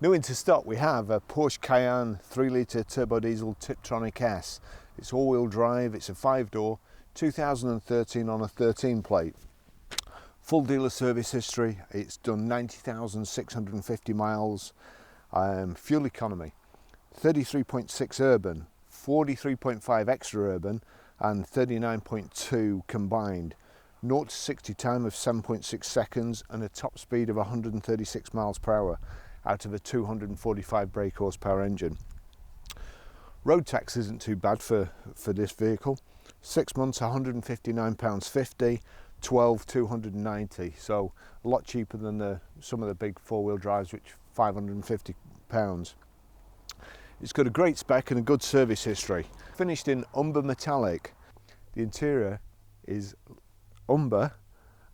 New into stock we have a Porsche Cayenne 3 litre turbo diesel Tiptronic S. It's all-wheel drive, it's a 5-door, 2013 on a 13 plate. Full dealer service history, it's done 90,650 miles, fuel economy, 33.6 urban, 43.5 extra urban and 39.2 combined. 0 to 60 time of 7.6 seconds and a top speed of 136 miles per hour out of a 245 brake horsepower engine. Road tax isn't too bad for this vehicle. 6 months £159.50, 12 290, so a lot cheaper than some of the big four-wheel drives, which £550. It's got a great spec and a good service history. Finished in umber metallic. The interior is umber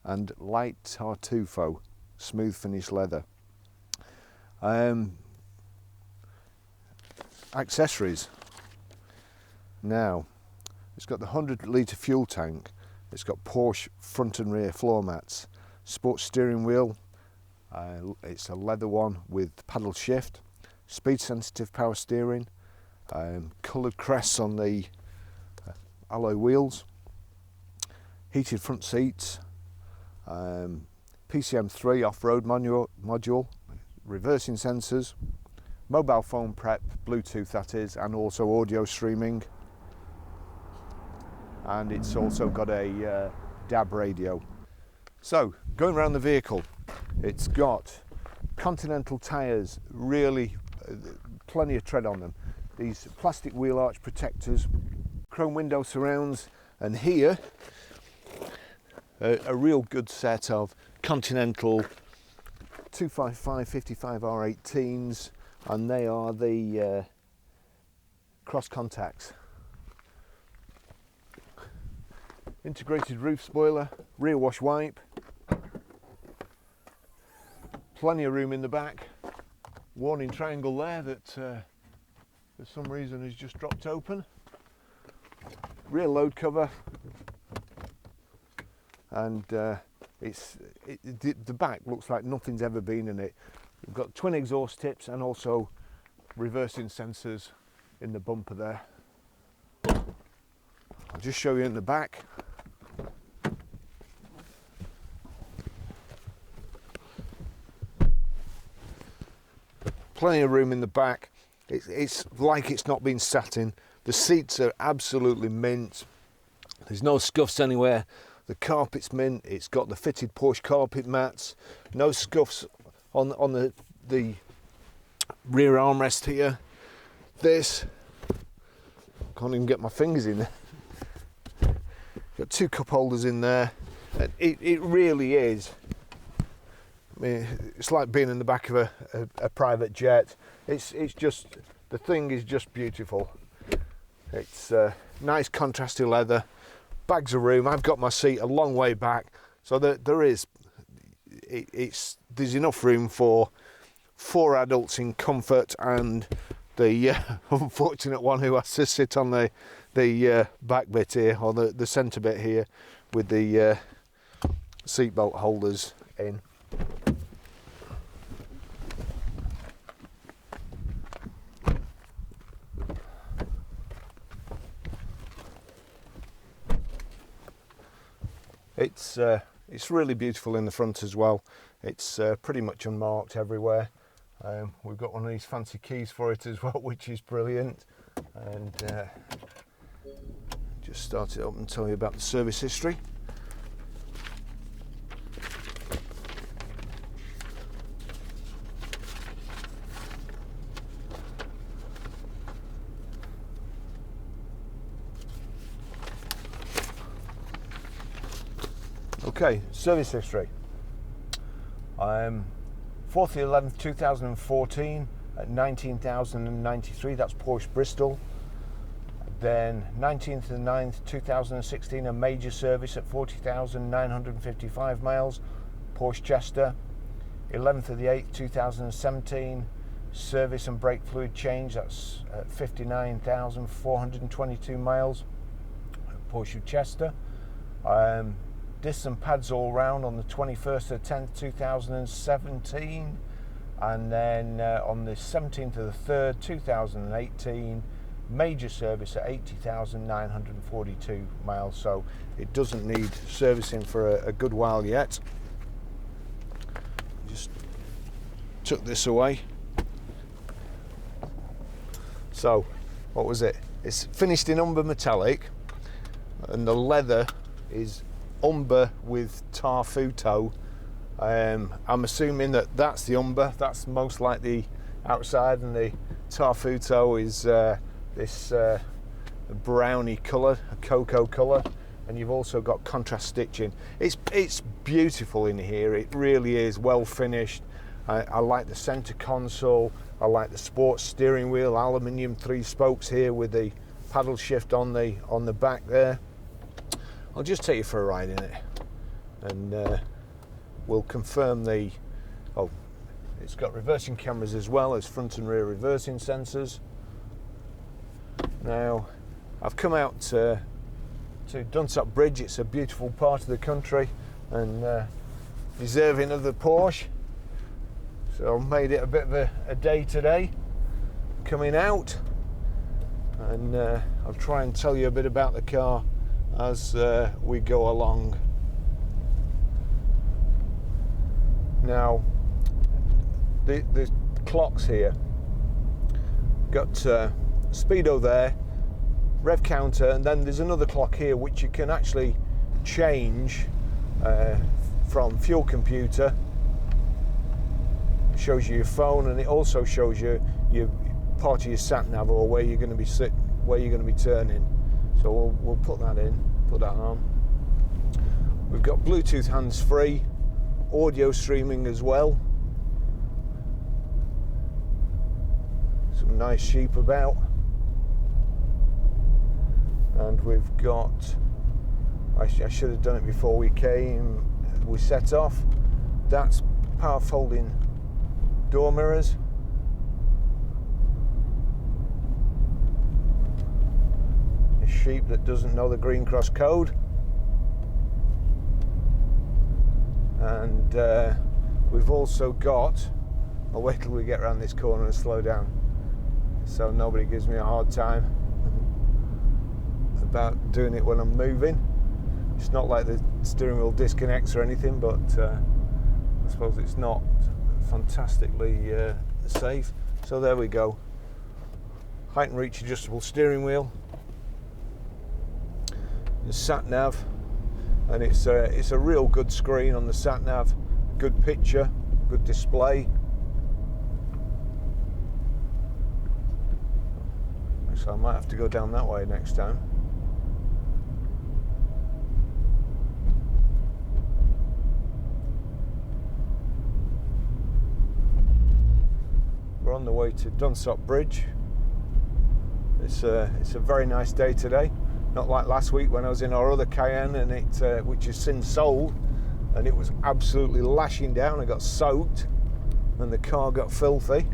and light tartufo, smooth finish leather. Accessories. Now, it's got the 100 litre fuel tank. It's got Porsche front and rear floor mats, sports steering wheel. It's a leather one with paddle shift, speed sensitive power steering, coloured crests on the alloy wheels, heated front seats, PCM3 off-road module, reversing sensors, mobile phone prep, Bluetooth that is, and also audio streaming. And it's also got a DAB radio. So, going around the vehicle, it's got Continental tyres, really plenty of tread on them. These plastic wheel arch protectors, chrome window surrounds, and here a real good set of Continental 255 R18s, and they are the cross contacts. Integrated roof spoiler, rear wash wipe, plenty of room in the back, warning triangle there that for some reason has just dropped open, rear load cover, and the back looks like nothing's ever been in it. We've got twin exhaust tips and also reversing sensors in the bumper there. I'll just show you in the back. Plenty of room in the back. It's like it's not been sat in. The seats are absolutely mint. There's no scuffs anywhere. The carpet's mint. It's got the fitted Porsche carpet mats. No scuffs on the rear armrest here. This, can't even get my fingers in there. Got two cup holders in there. It really is. I mean, it's like being in the back of a private jet. It's just, the thing is just beautiful. It's nice contrasty leather, bags of room. I've got my seat a long way back, so there's enough room for 4 adults in comfort and the unfortunate one who has to sit on the back bit here, or the centre bit here, with the seatbelt holders in. It's really beautiful in the front as well. It's pretty much unmarked everywhere. We've got one of these fancy keys for it as well, which is brilliant. And just start it up and tell you about the service history. Okay, service history. 4th to 11th 2014 at 19,093, that's Porsche Bristol. Then 19th to 9th 2016, a major service at 40,955 miles, Porsche Chester. 11th of the 8th 2017, service and brake fluid change, that's at 59,422 miles, Porsche Chester. Discs and pads all round on the 21st of 10th 2017, and then on the 17th of the 3rd 2018, major service at 80,942 miles, so it doesn't need servicing for a good while yet. Just took this away. So what was it? It's finished in umber metallic, and the leather is umber with tarfuto. I'm assuming that that's the umber, that's most like the outside, and the tarfuto is this browny colour, a cocoa colour, and you've also got contrast stitching. It's beautiful in here, it really is well finished. I like the centre console, I like the sports steering wheel, aluminium 3 spokes here with the paddle shift on the back there. I'll just take you for a ride in it, and we'll confirm it's got reversing cameras as well as front and rear reversing sensors. Now, I've come out to Dunsop Bridge. It's a beautiful part of the country and deserving of the Porsche. So I've made it a bit of a day today, coming out, and I'll try and tell you a bit about the car as we go along. Now, the clocks here, got speedo there, rev counter, and then there's another clock here which you can actually change from fuel computer. It shows you your phone, and it also shows you your part of your sat nav, or where you're going to be where you're going to be turning. So we'll put that on. We've got Bluetooth hands-free, audio streaming as well. Some nice sheep about. And we've got, I should have done it before we set off. That's power folding door mirrors. A sheep that doesn't know the Green Cross code. And we've also got, I'll wait till we get around this corner and slow down so nobody gives me a hard time about doing it when I'm moving. It's not like the steering wheel disconnects or anything, but I suppose it's not fantastically safe. So there we go. Height and reach adjustable steering wheel. The sat nav, and it's a real good screen on the sat nav, good picture, good display. So I might have to go down that way next time. We're on the way to Dunsop Bridge. It's a very nice day today. Not like last week when I was in our other Cayenne, and which is since sold, and it was absolutely lashing down. I got soaked and the car got filthy.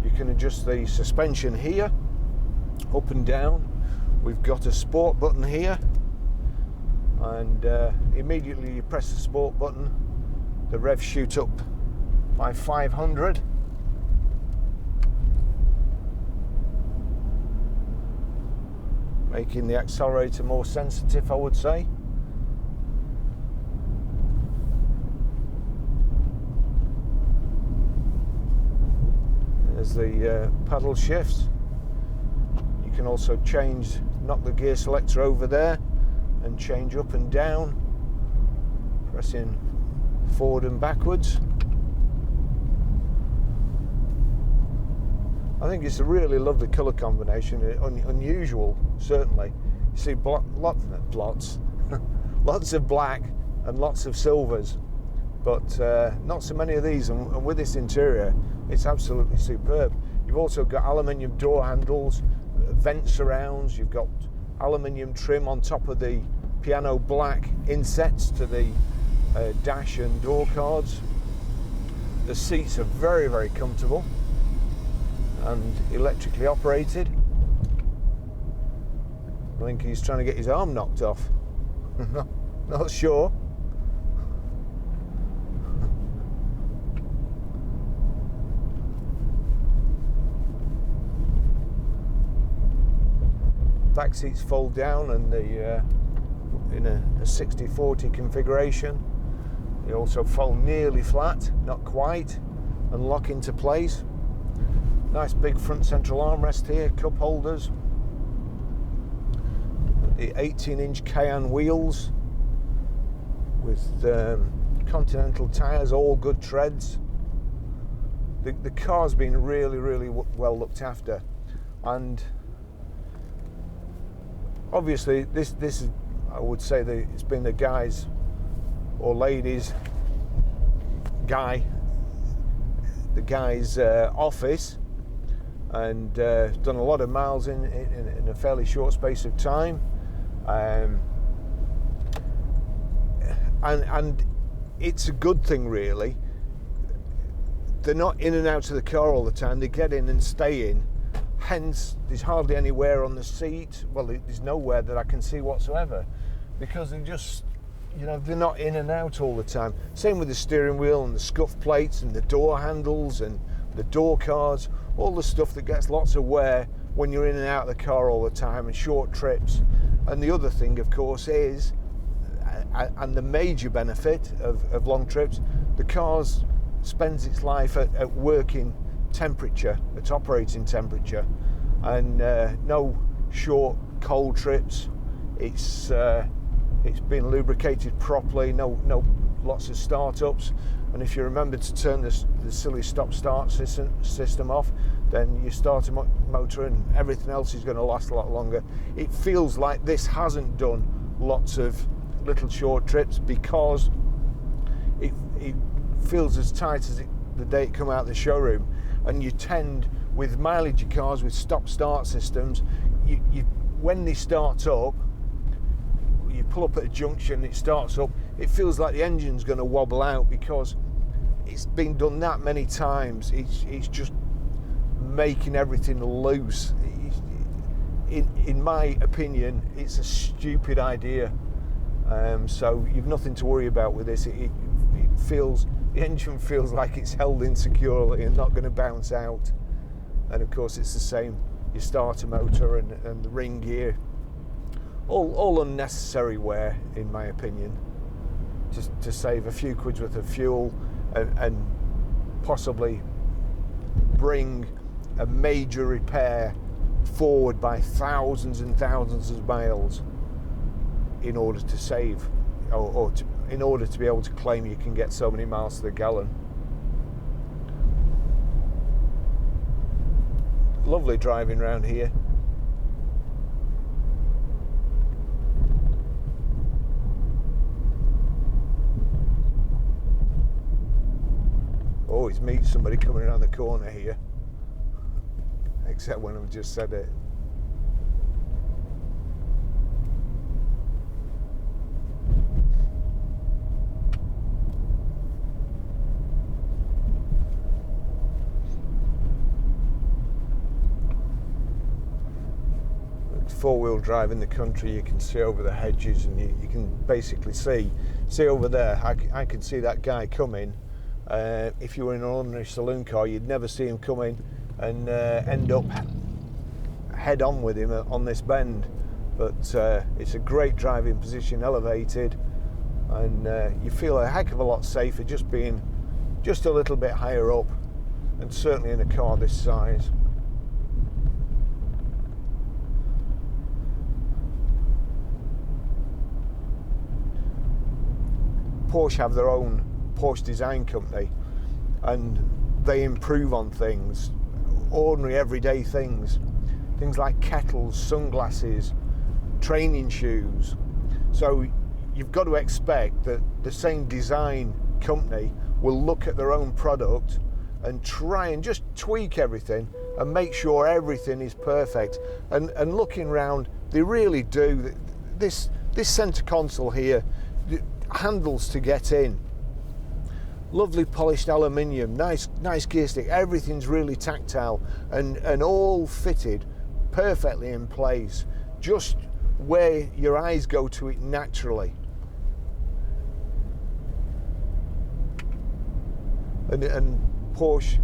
You can adjust the suspension here, up and down. We've got a sport button here, and immediately you press the sport button, the revs shoot up by 500. Making the accelerator more sensitive, I would say. There's the paddle shifts. You can also knock the gear selector over there and change up and down, pressing forward and backwards. I think it's a really lovely colour combination, unusual certainly. You see lots of black and lots of silvers, but not so many of these, and with this interior it's absolutely superb. You've also got aluminium door handles, vent surrounds, you've got aluminium trim on top of the piano black insets to the dash and door cards. The seats are very, very comfortable and electrically operated. I think he's trying to get his arm knocked off. Not sure. Back seats fold down, and the in a 60/40 configuration. They also fold nearly flat, not quite, and lock into place. Nice big front central armrest here, cup holders. The 18-inch Cayenne wheels with Continental tyres, all good treads. The car's been really well looked after, and obviously this is, I would say that it's been the guys or ladies the guy's office, and done a lot of miles in a fairly short space of time, and it's a good thing really. They're not in and out of the car all the time, they get in and stay in, hence there's hardly any wear on the seat. Well, there's no wear that I can see whatsoever, because they're just, you know, they're not in and out all the time. Same with the steering wheel and the scuff plates and the door handles and the door cards, all the stuff that gets lots of wear when you're in and out of the car all the time and short trips. And the other thing, of course, is, and the major benefit of long trips, the car spends its life at working temperature, at operating temperature, and no short cold trips. It's been lubricated properly, no lots of startups, and if you remember to turn the silly stop-start system off, then you start a motor and everything else is going to last a lot longer. It feels like this hasn't done lots of little short trips, because it feels as tight as the day it come out of the showroom. And you tend, with mileage cars with stop-start systems, you when they start up, you pull up at a junction, it starts up, it feels like the engine's going to wobble out, because it's been done that many times. It's just making everything loose. In my opinion, it's a stupid idea. So you've nothing to worry about with this. It feels, the engine feels like it's held in securely and not going to bounce out. And of course it's the same, your starter motor and the ring gear, all unnecessary wear in my opinion, just to save a few quid's worth of fuel and possibly bring a major repair forward by thousands and thousands of miles in order to save, in order to be able to claim you can get so many miles to the gallon. Lovely driving around here. Always meet somebody coming around the corner here, except when I've just said it. Four-wheel drive in the country, you can see over the hedges, and you can basically see over there. I could see that guy coming. If you were in an ordinary saloon car, you'd never see him coming and end up head on with him on this bend. But it's a great driving position, elevated, and you feel a heck of a lot safer just being just a little bit higher up, and certainly in a car this size. Porsche have their own Porsche design company, and they improve on things, ordinary everyday things like kettles, sunglasses, training shoes. So you've got to expect that the same design company will look at their own product and try and just tweak everything and make sure everything is perfect. And looking round, they really do. This center console here, handles to get in, lovely polished aluminium, nice gear stick, everything's really tactile and all fitted perfectly in place. Just where your eyes go to it naturally. And Porsche,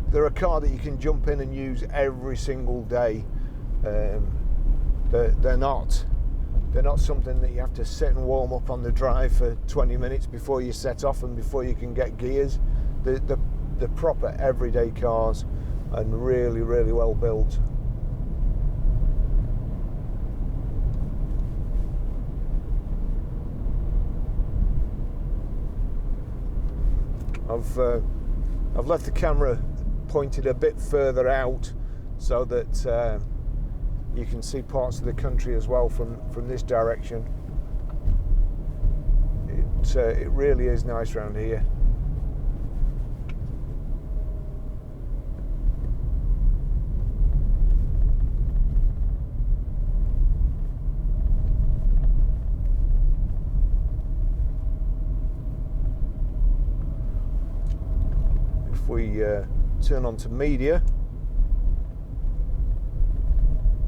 they're a car that you can jump in and use every single day. They're not something that you have to sit and warm up on the drive for 20 minutes before you set off and before you can get gears. They're proper everyday cars and really, really well built. I've left the camera pointed a bit further out so that you can see parts of the country as well from this direction. It really is nice around here. If we turn on to media,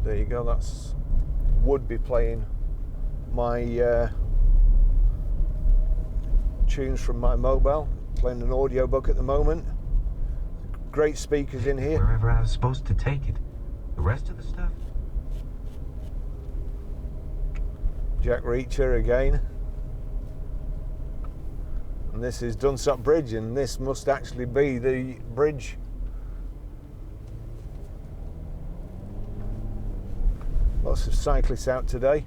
there you go, that's would be playing my tunes from my mobile, playing an audiobook at the moment. Great speakers in here. Wherever I was supposed to take it. The rest of the stuff? Jack Reacher again. And this is Dunsop Bridge, and this must actually be the bridge. Lots of cyclists out today.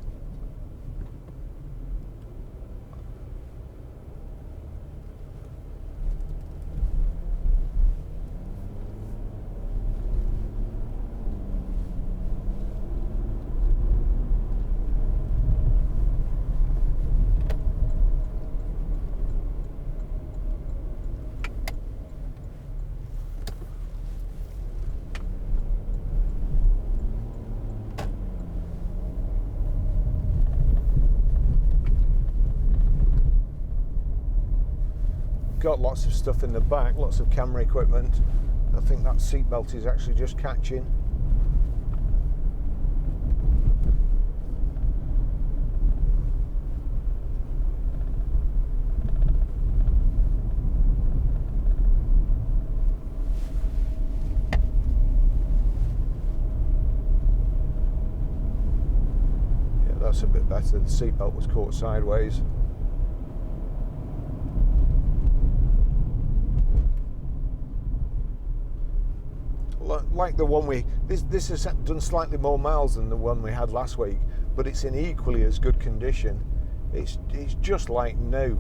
Got lots of stuff in the back, lots of camera equipment. I think that seatbelt is actually just catching. Yeah, that's a bit better. The seatbelt was caught sideways. Like the one this has done slightly more miles than the one we had last week, but it's in equally as good condition. It's just like new.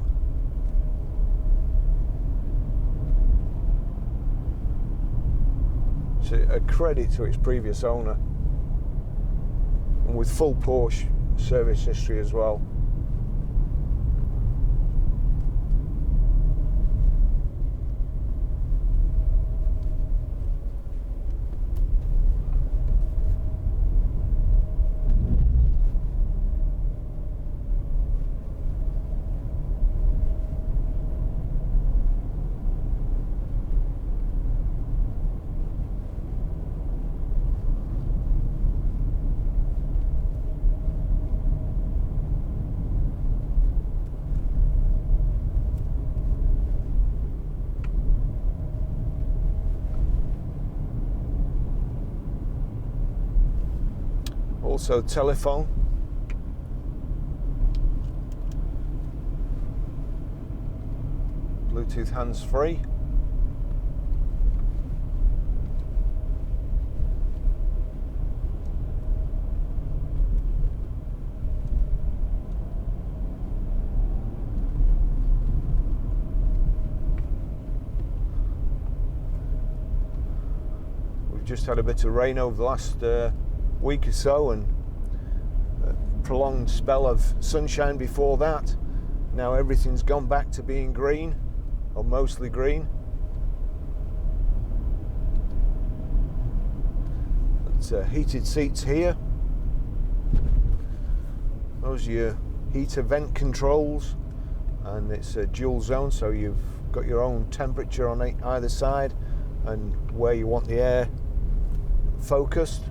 It's a credit to its previous owner, and with full Porsche service history as well. Also telephone. Bluetooth hands-free. We've just had a bit of rain over the last week or so, and a prolonged spell of sunshine before that. Now everything's gone back to being green, or mostly green. It's heated seats here. Those are your heater vent controls, and it's a dual zone, so you've got your own temperature on either side and where you want the air focused.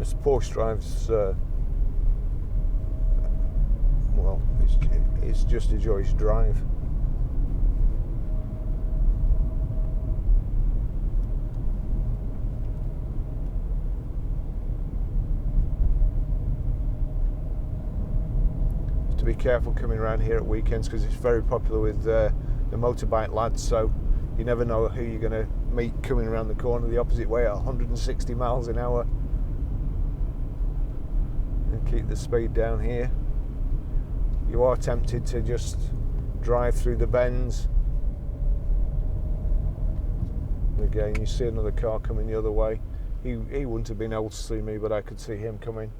This Porsche drives, well, it's just a joy to drive. To be careful coming around here at weekends because it's very popular with the motorbike lads, so you never know who you're going to meet coming around the corner the opposite way at 160 miles an hour. And keep the speed down here. You are tempted to just drive through the bends. Again, you see another car coming the other way. He wouldn't have been able to see me, but I could see him coming.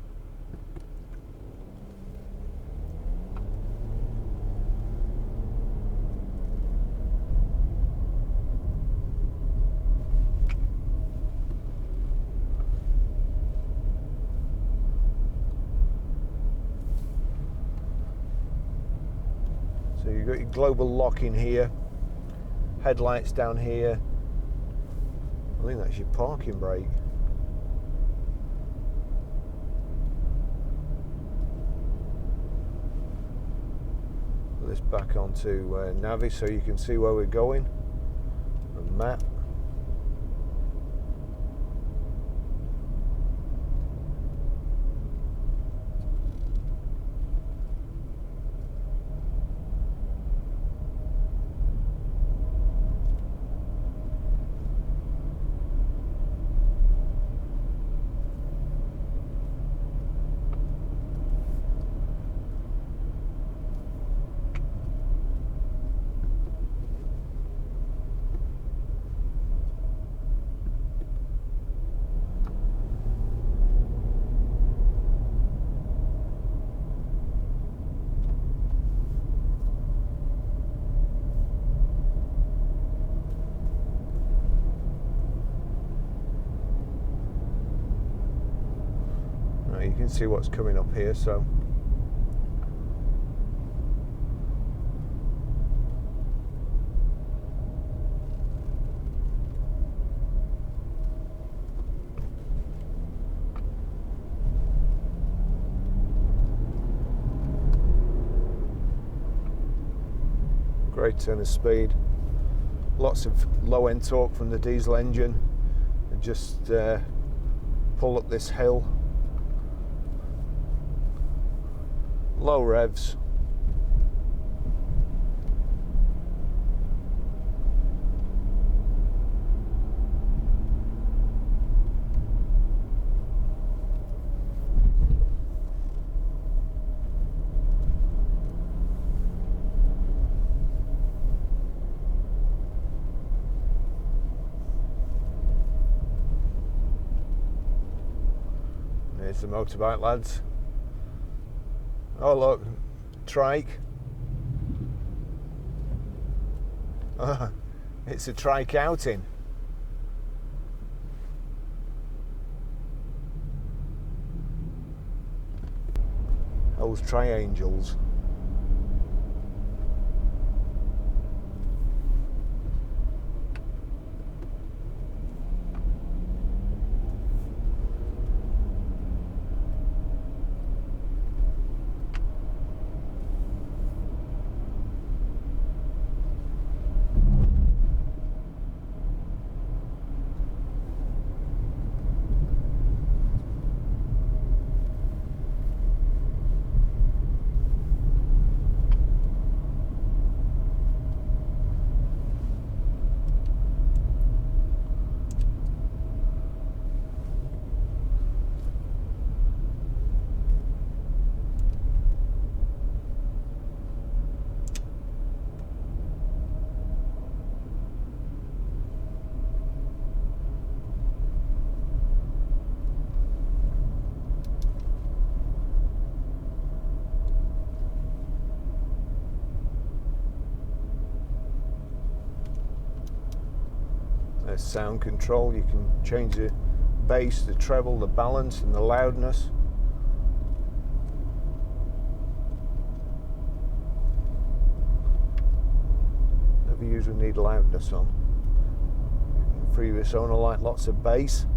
So you've got your global locking here, headlights down here. I think that's your parking brake. Put this back onto Navi so you can see where we're going. A map. You can see what's coming up here, so great turn of speed, lots of low end torque from the diesel engine, and just pull up this hill. Low revs. There's the motorbike lads. Oh look, trike. It's a trike outing. Those triangles. There's sound control. You can change the bass, the treble, the balance and the loudness. Never usually need loudness on. Previous owner liked lots of bass.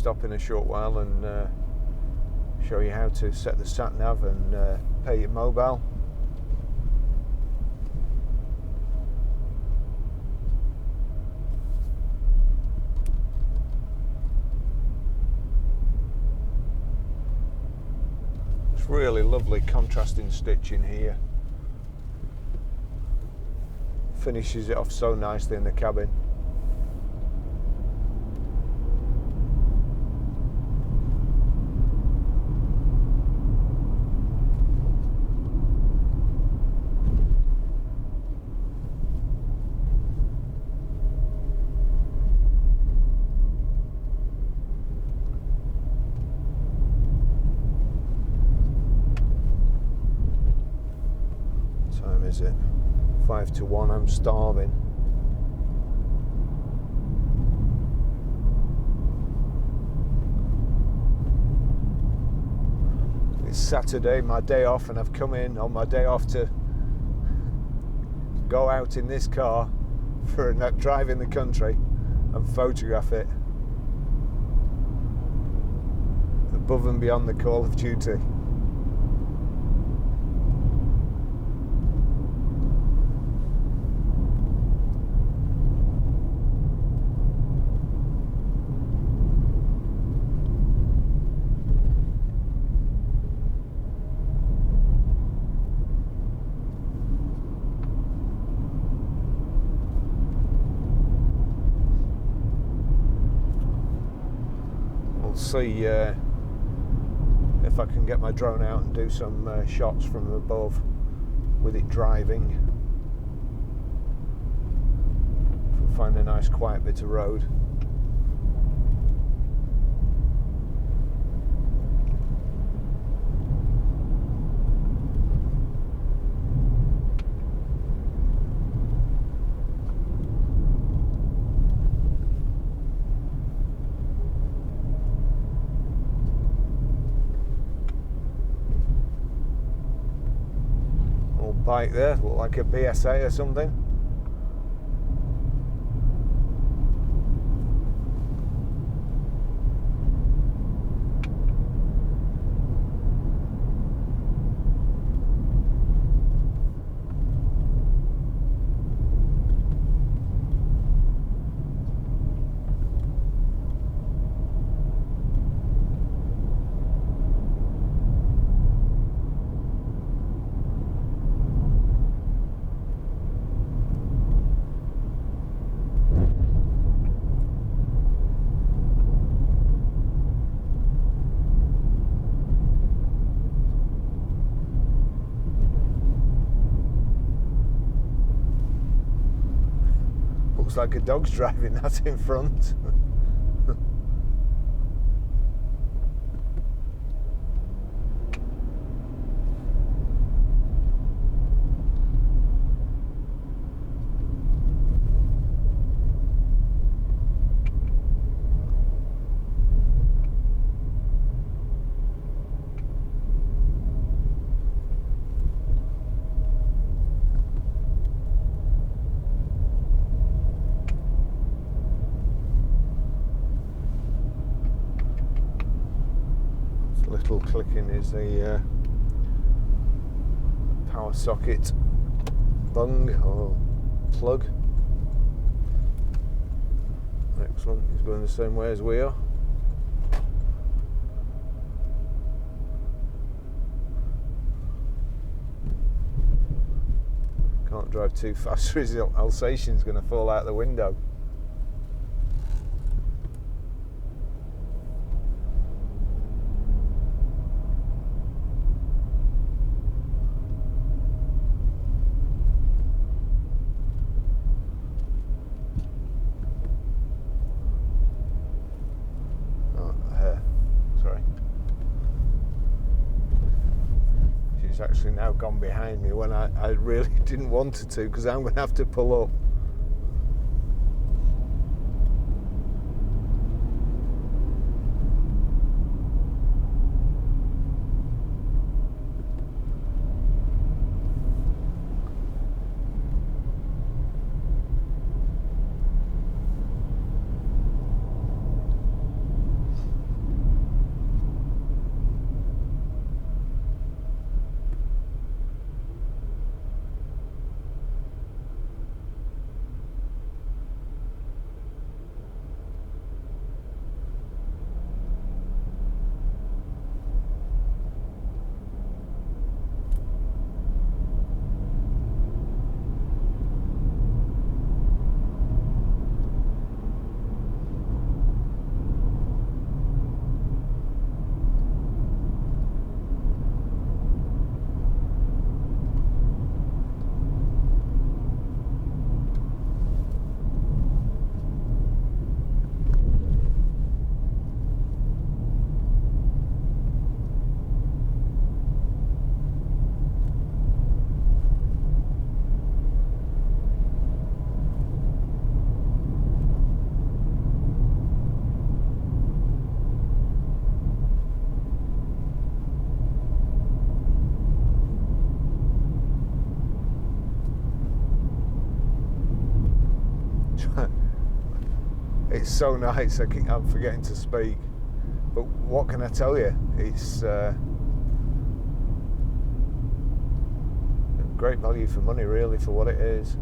stop in a short while and show you how to set the sat nav and pay your mobile. It's really lovely contrasting stitching here. Finishes it off so nicely in the cabin. Time is it? 5 to 1, I'm starving. It's Saturday, my day off, and I've come in on my day off to go out in this car for a drive in the country and photograph it above and beyond the call of duty. See if I can get my drone out and do some shots from above with it driving. If I find a nice quiet bit of road. Bike there, look like a BSA or something. Looks like a dog's driving that in front. Little clicking is a power socket bung or plug. Excellent, he's going the same way as we are. Can't drive too fast or his Alsatian's going to fall out the window. Actually now gone behind me when I really didn't want it to, because I'm going to have to pull up. It's so nice. I'm forgetting to speak. But what can I tell you? It's great value for money, really, for what it is.